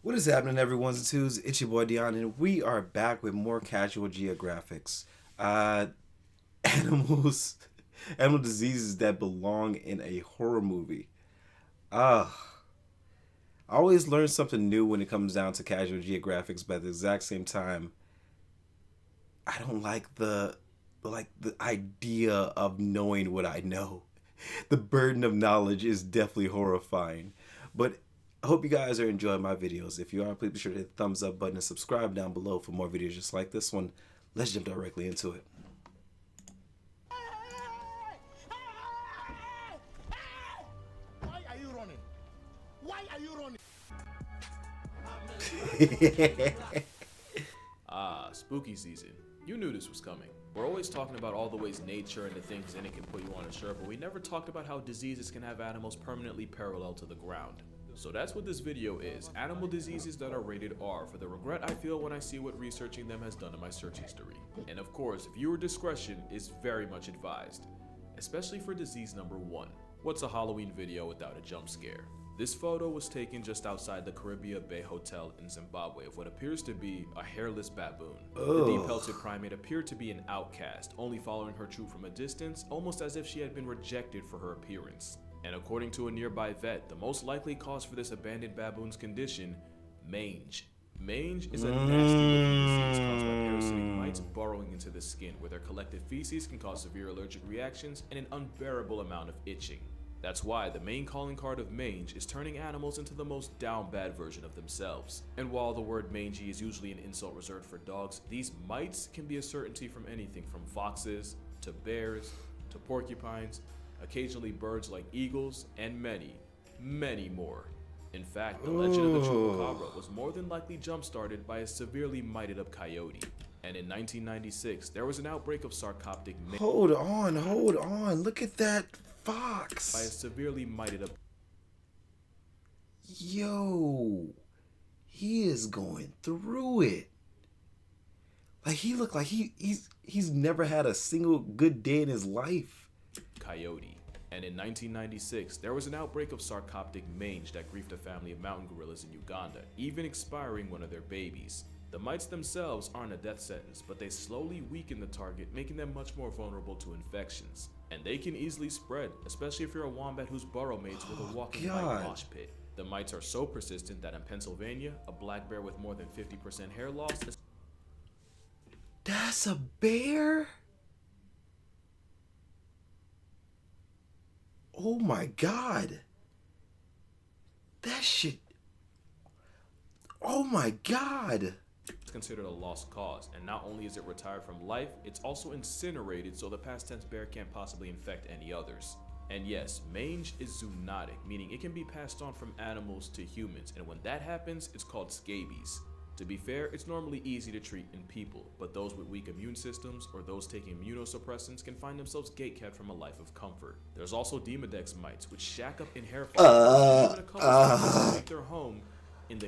What is happening, everyone's and twos? It's your boy Dion, and we are back with more casual geographics. Uh, animals, animal diseases that belong in a horror movie. Ah, I always learn something new when it comes down to casual geographics, but at the exact same time, I don't like the idea of knowing what I know. The burden of knowledge is definitely horrifying. But I hope you guys are enjoying my videos. If you are, please be sure to hit the thumbs up button and subscribe down below for more videos just like this one. Let's jump directly into Why are you running? Why are you running? it. Ah, spooky season. You knew this was coming. We're always talking about all the ways nature and the things in it can put you on a shirt, but we never talked about how diseases can have animals permanently parallel to the ground. So that's what this video is, animal diseases that are rated R, for the regret I feel when I see what researching them has done in my search history. And of course, viewer discretion is very much advised, especially for disease number 1. What's a Halloween video without a jump scare? This photo was taken just outside the Caribbean Bay Hotel in Zimbabwe of what appears to be a hairless baboon. The deep-pelted primate appeared to be an outcast, only following her troop from a distance, almost as if she had been rejected for her appearance. And according to a nearby vet, the most likely cause for this abandoned baboon's condition, mange. Mange is a nasty-looking disease caused by parasitic mites burrowing into the skin, where their collective feces can cause severe allergic reactions and an unbearable amount of itching. That's why the main calling card of mange is turning animals into the most down bad version of themselves. And while the word mangy is usually an insult reserved for dogs, these mites can be a certainty from anything from foxes, to bears, to porcupines, occasionally birds like eagles, and many, many more. In fact, the legend of the chupacabra was more than likely jump-started by a severely mited-up coyote. And in 1996, there was an outbreak of sarcoptic mange Hold on. Look at that fox. by a severely mited-up. Yo, he is going through it. Like he looked like he's never had a single good day in his life. Coyote. And in 1996, there was an outbreak of sarcoptic mange that griefed a family of mountain gorillas in Uganda, even expiring one of their babies. The mites themselves aren't a death sentence, but they slowly weaken the target, making them much more vulnerable to infections. And they can easily spread, especially if you're a wombat whose burrow mates with a walking mite mosh pit. The mites are so persistent that in Pennsylvania, a black bear with more than 50% hair loss is That's a bear? Oh my god. That shit. Oh my god. considered a lost cause, and not only is it retired from life, it's also incinerated so the past tense bear can't possibly infect any others. And yes, mange is zoonotic, meaning it can be passed on from animals to humans, and when that happens, it's called scabies. To be fair, it's normally easy to treat in people, but those with weak immune systems or those taking immunosuppressants can find themselves gatekept from a life of comfort. There's also Demodex mites, which shack up in hair follicles, and even a couple species make their home in the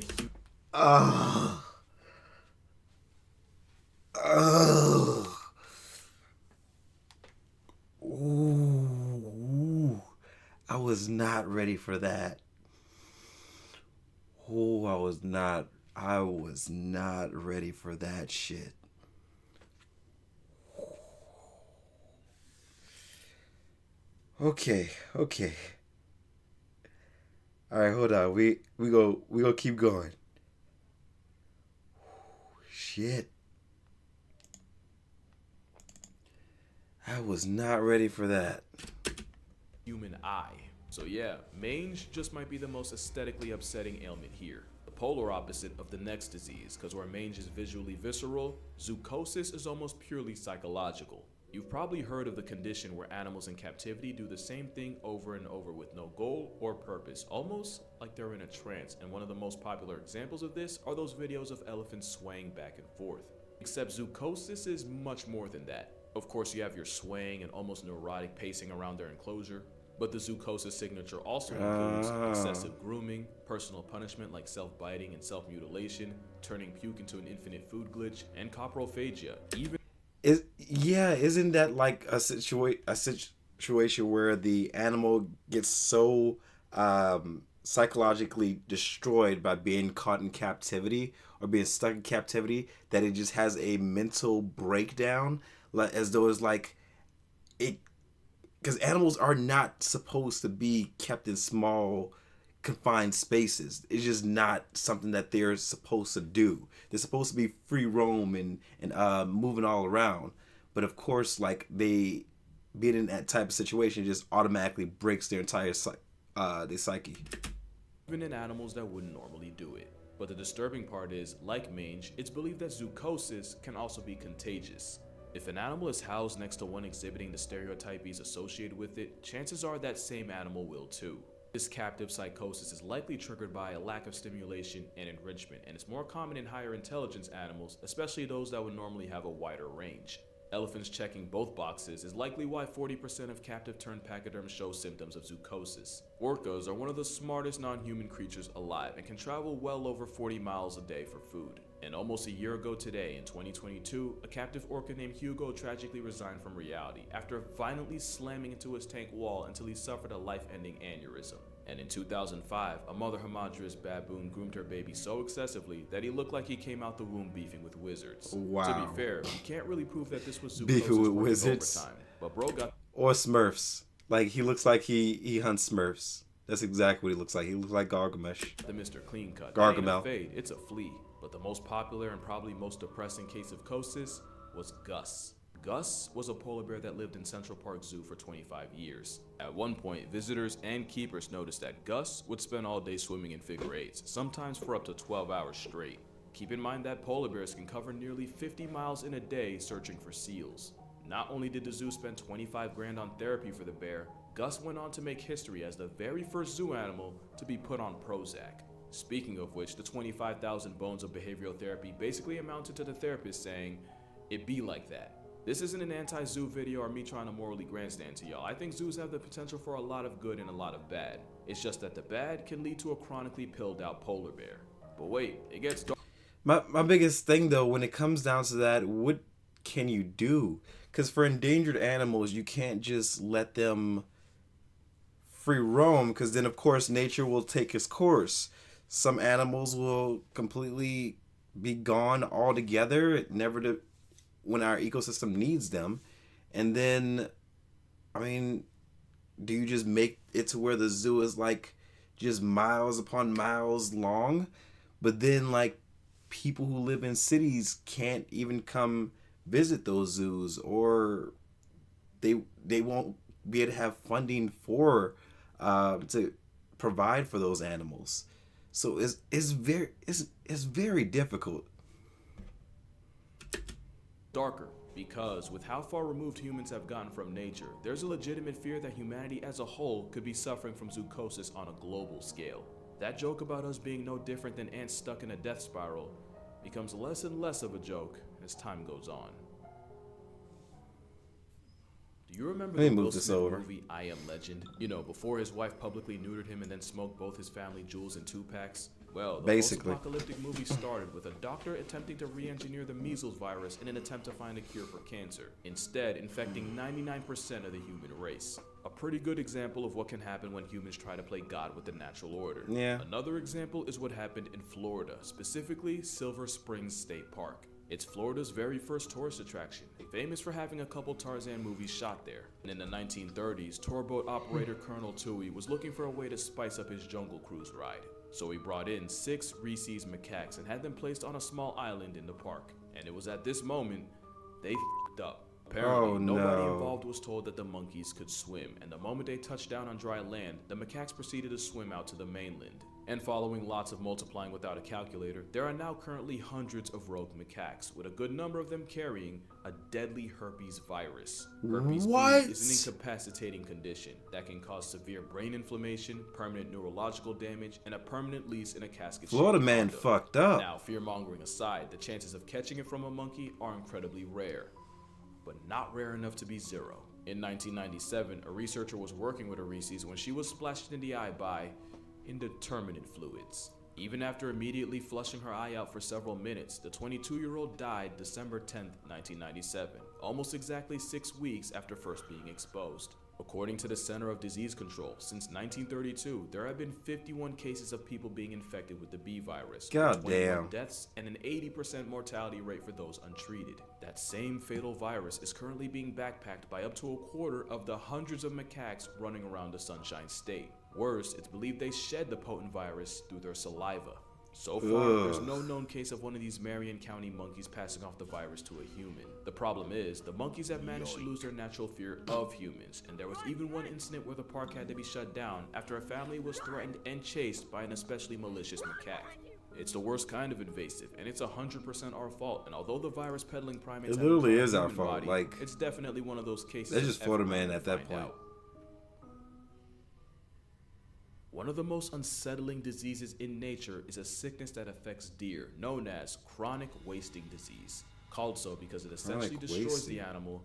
Ooh. I was not ready for that. Oh, I was not ready for that shit. Okay. All right, hold on. We go keep going. Shit. I was not ready for that. human eye. So yeah, mange just might be the most aesthetically upsetting ailment here. The polar opposite of the next disease, because where mange is visually visceral, zoochosis is almost purely psychological. You've probably heard of the condition where animals in captivity do the same thing over and over with no goal or purpose, almost like they're in a trance, and one of the most popular examples of this are those videos of elephants swaying back and forth. Except zoochosis is much more than that. Of course, you have your swaying and almost neurotic pacing around their enclosure, but the zoochosis signature also includes excessive grooming, personal punishment like self-biting and self-mutilation, turning puke into an infinite food glitch, and coprophagia. Isn't that like a situation where the animal gets so psychologically destroyed by being caught in captivity or being stuck in captivity that it just has a mental breakdown, like as though it's like it, because animals are not supposed to be kept in small confined spaces. It's just not something that they're supposed to do. They're supposed to be free roam and moving all around. But of course, like they being in that type of situation just automatically breaks their entire their psyche. Even in animals that wouldn't normally do it. But the disturbing part is, like mange, it's believed that zoochosis can also be contagious. If an animal is housed next to one exhibiting the stereotypes associated with it, chances are that same animal will too. This captive psychosis is likely triggered by a lack of stimulation and enrichment, and it's more common in higher intelligence animals, especially those that would normally have a wider range. Elephants checking both boxes is likely why 40% of captive turned pachyderms show symptoms of zoochosis. Orcas are one of the smartest non-human creatures alive and can travel well over 40 miles a day for food. And almost a year ago today, in 2022, a captive orca named Hugo tragically resigned from reality after violently slamming into his tank wall until he suffered a life-ending aneurysm. And in 2005, a mother hamadryas baboon groomed her baby so excessively that he looked like he came out the womb beefing with wizards. Wow. To be fair, you can't really prove that this was Beefing with zoochosis wizards. overtime, but bro got Or Smurfs. Like he looks like he hunts Smurfs. That's exactly what he looks like. He looks like Gargamesh. the Mr. Clean Cut. Gargamel. That ain't a fade, it's a flea. But the most popular and probably most depressing case of chosis was Gus. Gus was a polar bear that lived in Central Park Zoo for 25 years. At one point, visitors and keepers noticed that Gus would spend all day swimming in figure eights, sometimes for up to 12 hours straight. Keep in mind that polar bears can cover nearly 50 miles in a day searching for seals. Not only did the zoo spend 25 grand on therapy for the bear, Gus went on to make history as the very first zoo animal to be put on Prozac. Speaking of which, the 25,000 bones of behavioral therapy basically amounted to the therapist saying, "It be like that." This isn't an anti-zoo video or me trying to morally grandstand to y'all. I think zoos have the potential for a lot of good and a lot of bad. It's just that the bad can lead to a chronically pilled out polar bear. But wait, it gets dark. My biggest thing though, when it comes down to that, what can you do? Because for endangered animals, you can't just let them free roam, because then of course nature will take its course. Some animals will completely be gone altogether, never to when our ecosystem needs them. And then, I mean, do you just make it to where the zoo is like just miles upon miles long, but then like people who live in cities can't even come visit those zoos, or they won't be able to have funding for to provide for those animals. So it's very difficult. Darker, because with how far removed humans have gotten from nature, there's a legitimate fear that humanity as a whole could be suffering from zoochosis on a global scale. That joke about us being no different than ants stuck in a death spiral becomes less and less of a joke as time goes on. Do you remember Let me the move Will this Smith over. movie I Am Legend? You know, before his wife publicly neutered him and then smoked both his family jewels in 2-packs? Well, the Basically. post-apocalyptic movie started with a doctor attempting to re-engineer the measles virus in an attempt to find a cure for cancer, instead infecting 99% of the human race. A pretty good example of what can happen when humans try to play God with the natural order. Yeah. Another example is what happened in Florida, specifically Silver Springs State Park. It's Florida's very first tourist attraction, famous for having a couple Tarzan movies shot there. And in the 1930s, tourboat operator Colonel Toohey was looking for a way to spice up his jungle cruise ride. So he brought in 6 rhesus macaques and had them placed on a small island in the park. And it was at this moment they f***ed up. Apparently, Oh, nobody no. involved was told that the monkeys could swim, and the moment they touched down on dry land, the macaques proceeded to swim out to the mainland. And following lots of multiplying without a calculator, there are now currently hundreds of rogue macaques, with a good number of them carrying a deadly herpes virus. Herpes What? B is an incapacitating condition that can cause severe brain inflammation, permanent neurological damage, and a permanent lease in a casket. Florida man condom. fucked up. Now, fear-mongering aside, the chances of catching it from a monkey are incredibly rare, but not rare enough to be zero. In 1997, a researcher was working with a rhesus when she was splashed in the eye by indeterminate fluids. Even after immediately flushing her eye out for several minutes, the 22-year-old died December 10, 1997, almost exactly 6 weeks after first being exposed. According to the Center of Disease Control, since 1932, there have been 51 cases of people being infected with the B virus, God 21 damn. deaths, and an 80% mortality rate for those untreated. That same fatal virus is currently being backpacked by up to a quarter of the hundreds of macaques running around the Sunshine State. Worse, it's believed they shed the potent virus through their saliva. So far, there's no known case of one of these Marion County monkeys passing off the virus to a human. The problem is, the monkeys have managed to lose their natural fear of humans, and there was even one incident where the park had to be shut down after a family was threatened and chased by an especially malicious macaque. It's the worst kind of invasive, and it's 100% our fault. And although the virus peddling primates It literally have a is our human fault, body, like, it's definitely one of those cases. that's just of Florida everyone man at to that find point. out. One of the most unsettling diseases in nature is a sickness that affects deer, known as chronic wasting disease, called so because it essentially Chronic destroys wasting. the animal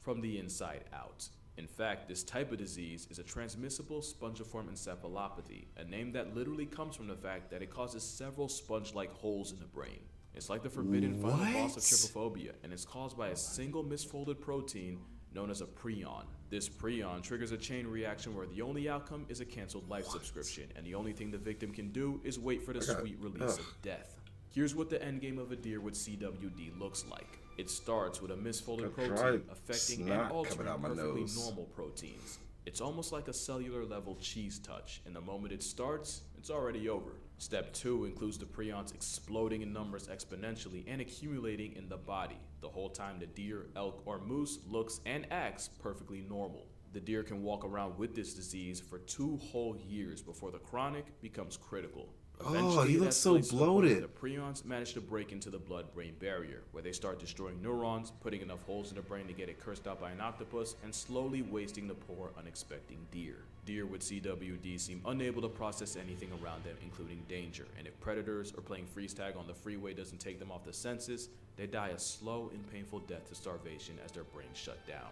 from the inside out. In fact, this type of disease is a transmissible spongiform encephalopathy, a name that literally comes from the fact that it causes several sponge-like holes in the brain. It's like the forbidden final boss of What? trypophobia, and it's caused by a single misfolded protein known as a prion. This prion triggers a chain reaction where the only outcome is a canceled life subscription, and the only thing the victim can do is wait for the sweet release of death. Here's what the endgame of a deer with CWD looks like. It starts with a misfolded Got dry protein affecting and snot altering coming out my perfectly nose. normal proteins. It's almost like a cellular level cheese touch, and the moment it starts, it's already over. Step 2 includes the prions exploding in numbers exponentially and accumulating in the body, the whole time the deer, elk, or moose looks and acts perfectly normal. The deer can walk around with this disease for 2 whole years before the chronic becomes critical. Oh, he it looks so escalates to the point where bloated. The prions manage to break into the blood-brain barrier, where they start destroying neurons, putting enough holes in the brain to get it cursed out by an octopus, and slowly wasting the poor, unexpecting deer. Deer with CWD seem unable to process anything around them, including danger, and if predators or playing freeze tag on the freeway doesn't take them off the senses, they die a slow and painful death to starvation as their brains shut down.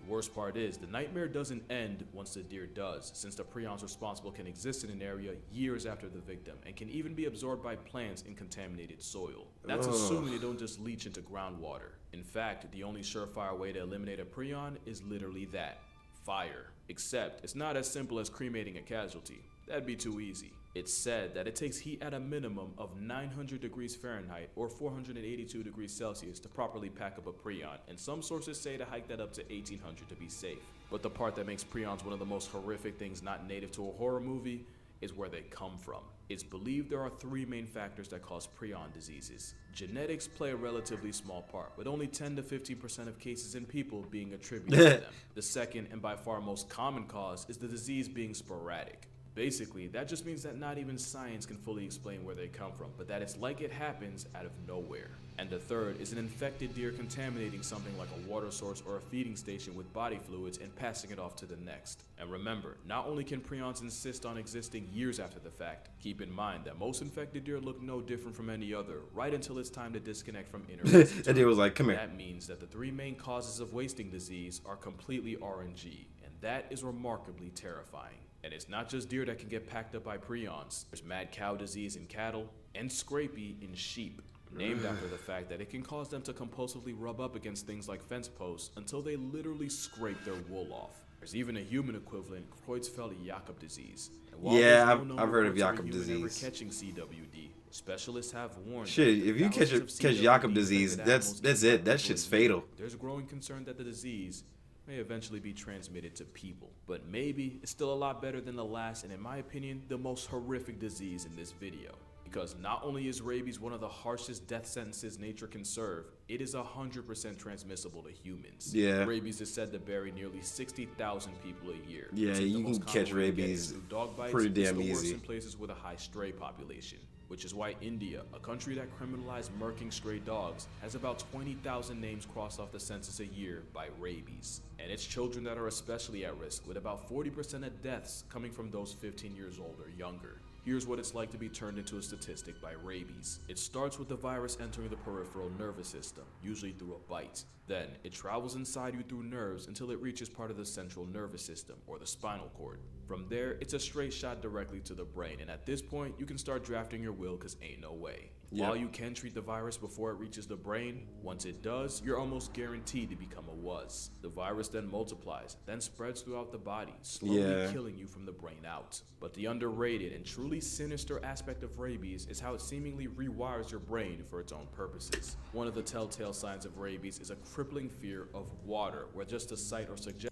The worst part is, the nightmare doesn't end once the deer does, since the prions responsible can exist in an area years after the victim, and can even be absorbed by plants in contaminated soil. That's assuming they don't just leach into groundwater. In fact, the only surefire way to eliminate a prion is literally that: fire. Except, it's not as simple as cremating a casualty. That'd be too easy. It's said that it takes heat at a minimum of 900 degrees Fahrenheit or 482 degrees Celsius to properly pack up a prion, and some sources say to hike that up to 1800 to be safe. But the part that makes prions one of the most horrific things not native to a horror movie is where they come from. It's believed there are 3 main factors that cause prion diseases. Genetics play a relatively small part, with only 10 to 15% of cases in people being attributed to them. The second and by far most common cause is the disease being sporadic. Basically, that just means that not even science can fully explain where they come from, but that it's like it happens out of nowhere. And the third is an infected deer contaminating something like a water source or a feeding station with body fluids and passing it off to the next. And remember, not only can prions insist on existing years after the fact, keep in mind that most infected deer look no different from any other, right until it's time to disconnect from interest. And deer was like, come here. That means that the 3 main causes of wasting disease are completely RNG, and that is remarkably terrifying. And it's not just deer that can get packed up by prions. There's mad cow disease in cattle and scrapie in sheep, named after the fact that it can cause them to compulsively rub up against things like fence posts until they literally scrape their wool off. There's even a human equivalent, Creutzfeldt-Jakob disease. And while Yeah, there's no known I've heard of reports a Jakob human ever disease. catching CWD, specialists have warned Shit, that if you catch thousands of catch Jakob CWD disease, infected that's animals it. That can shit's live. fatal. There's a growing concern that the disease may eventually be transmitted to people. But maybe it's still a lot better than the last, and in my opinion, the most horrific disease in this video. Because not only is rabies one of the harshest death sentences nature can serve, it is 100% transmissible to humans. Yeah. Rabies is said to bury nearly 60,000 people a year. Yeah, Which is the you most can common catch way to get it rabies through dog bites. pretty It's damn the worst easy. in places with a high stray population. Which is why India, a country that criminalized murking stray dogs, has about 20,000 names crossed off the census a year by rabies. And it's children that are especially at risk, with about 40% of deaths coming from those 15 years old or younger. Here's what it's like to be turned into a statistic by rabies. It starts with the virus entering the peripheral nervous system, usually through a bite. Then, it travels inside you through nerves until it reaches part of the central nervous system, or the spinal cord. From there, it's a straight shot directly to the brain, and at this point, you can start drafting your will cause ain't no way. Yep. While you can treat the virus before it reaches the brain, once it does, you're almost guaranteed to become a WUS. The virus then multiplies, then spreads throughout the body, slowly Yeah. killing you from the brain out. But the underrated and truly sinister aspect of rabies is how it seemingly rewires your brain for its own purposes. One of the telltale signs of rabies is a crippling fear of water, where just a sight or suggestion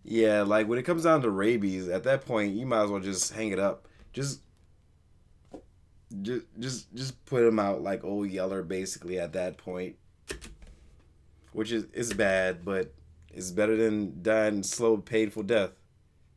Yeah, like when it comes down to rabies, at that point you might as well just hang it up. Just put him out like old Yeller basically at that point, which is bad, but it's better than dying slow, painful death.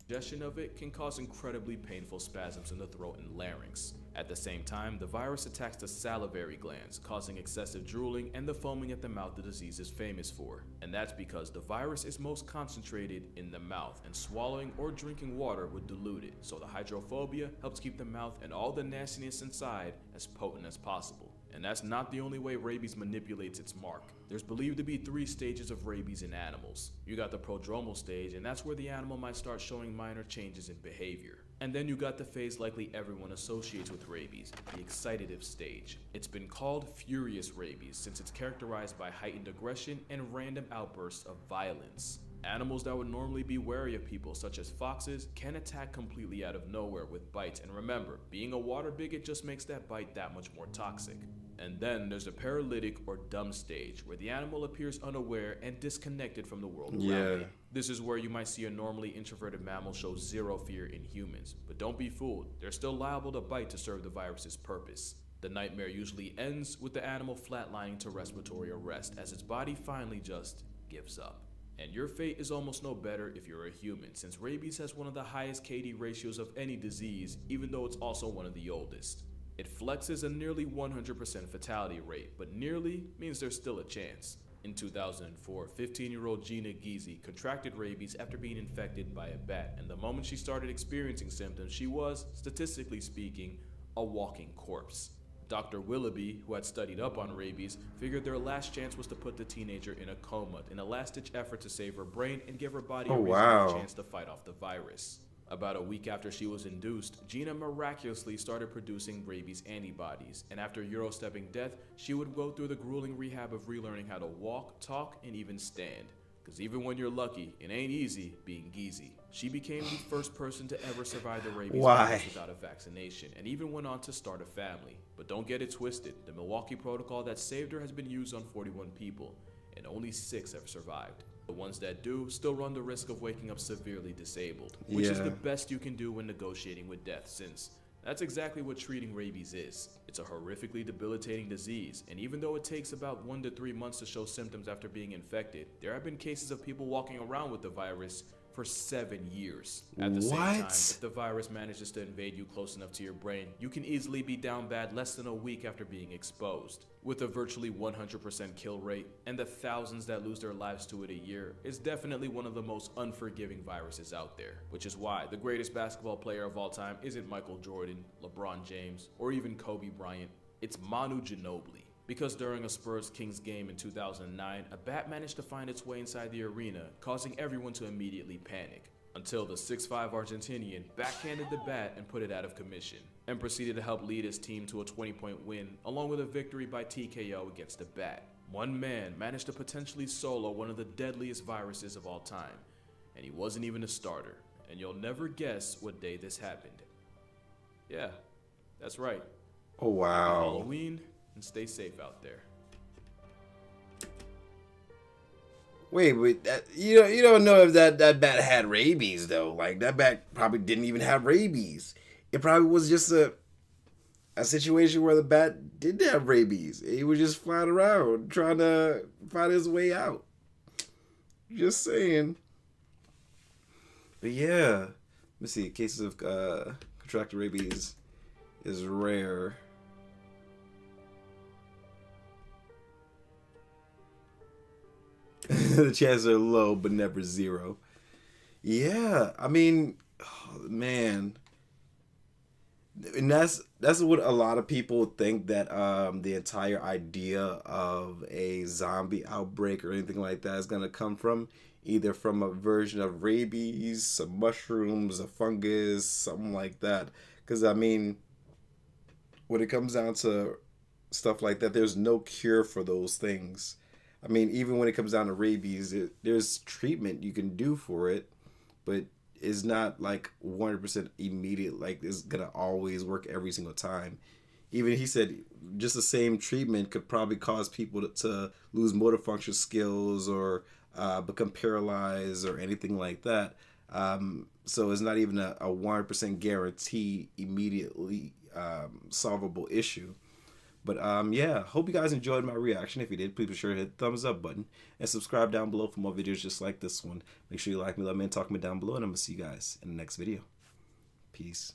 Ingestion of it can cause incredibly painful spasms in the throat and larynx. At the same time, the virus attacks the salivary glands, causing excessive drooling and the foaming at the mouth the disease is famous for. And that's because the virus is most concentrated in the mouth, and swallowing or drinking water would dilute it, so the hydrophobia helps keep the mouth and all the nastiness inside as potent as possible. And that's not the only way rabies manipulates its mark. There's believed to be 3 stages of rabies in animals. You got the prodromal stage, and that's where the animal might start showing minor changes in behavior. And then you got the phase likely everyone associates with rabies, the excitative stage. It's been called furious rabies since it's characterized by heightened aggression and random outbursts of violence. Animals that would normally be wary of people, such as foxes, can attack completely out of nowhere with bites, and remember, being a water bigot just makes that bite that much more toxic. And then there's the paralytic or dumb stage, where the animal appears unaware and disconnected from the world around it. This is where you might see a normally introverted mammal show zero fear in humans, but don't be fooled, they're still liable to bite to serve the virus's purpose. The nightmare usually ends with the animal flatlining to respiratory arrest as its body finally just gives up. And your fate is almost no better if you're a human, since rabies has one of the highest KD ratios of any disease, even though it's also one of the oldest. It flexes a nearly 100% fatality rate, but nearly means there's still a chance. In 2004, 15-year-old Gina Giese contracted rabies after being infected by a bat, and the moment she started experiencing symptoms, she was, statistically speaking, a walking corpse. Dr. Willoughby, who had studied up on rabies, figured their last chance was to put the teenager in a coma in a last-ditch effort to save her brain and give her body a reasonable chance to fight off the virus. About a week after she was induced, Gina miraculously started producing rabies antibodies, and after Euro-stepping death, she would go through the grueling rehab of relearning how to walk, talk, and even stand. Cause even when you're lucky, it ain't easy being Giese. She became the first person to ever survive the rabies virus without a vaccination, and even went on to start a family. But don't get it twisted, the Milwaukee protocol that saved her has been used on 41 people, and only 6 have survived. The ones that do still run the risk of waking up severely disabled, which is the best you can do when negotiating with death, since that's exactly what treating rabies is. It's a horrifically debilitating disease, and even though it takes about 1 to 3 months to show symptoms after being infected, there have been cases of people walking around with the virus for 7 years. At the same time, if the virus manages to invade you close enough to your brain, you can easily be down bad less than a week after being exposed. With a virtually 100% kill rate, and the thousands that lose their lives to it a year, it's definitely one of the most unforgiving viruses out there. Which is why the greatest basketball player of all time isn't Michael Jordan, LeBron James, or even Kobe Bryant. It's Manu Ginobili. Because during a Spurs-Kings game in 2009, a bat managed to find its way inside the arena, causing everyone to immediately panic. Until the 6'5" Argentinian backhanded the bat and put it out of commission, and proceeded to help lead his team to a 20-point win, along with a victory by TKO against the bat. One man managed to potentially solo one of the deadliest viruses of all time, and he wasn't even a starter. And you'll never guess what day this happened. Yeah, that's right. Oh wow. Happy Halloween, and stay safe out there. Wait, you don't know if that bat had rabies though. Like that bat probably didn't even have rabies. It probably was just a situation where the bat didn't have rabies. He was just flying around trying to find his way out. Just saying. But yeah, let me see. Cases of contracted rabies is rare. The chances are low, but never zero. Yeah, I mean, oh, man, and that's what a lot of people think that the entire idea of a zombie outbreak or anything like that is gonna come from, either from a version of rabies, some mushrooms, a fungus, something like that. Because I mean, when it comes down to stuff like that. There's no cure for those things. I mean, even when it comes down to rabies, there's treatment you can do for it, but it's not like 100% immediate. Like it's gonna always work every single time. Even he said just the same treatment could probably cause people to lose motor function skills or become paralyzed or anything like that. So it's not even a 100% guarantee immediately solvable issue. But yeah, hope you guys enjoyed my reaction. If you did, please be sure to hit the thumbs up button and subscribe down below for more videos just like this one. Make sure you like me, let me, and talk me down below, and I'm gonna see you guys in the next video. Peace.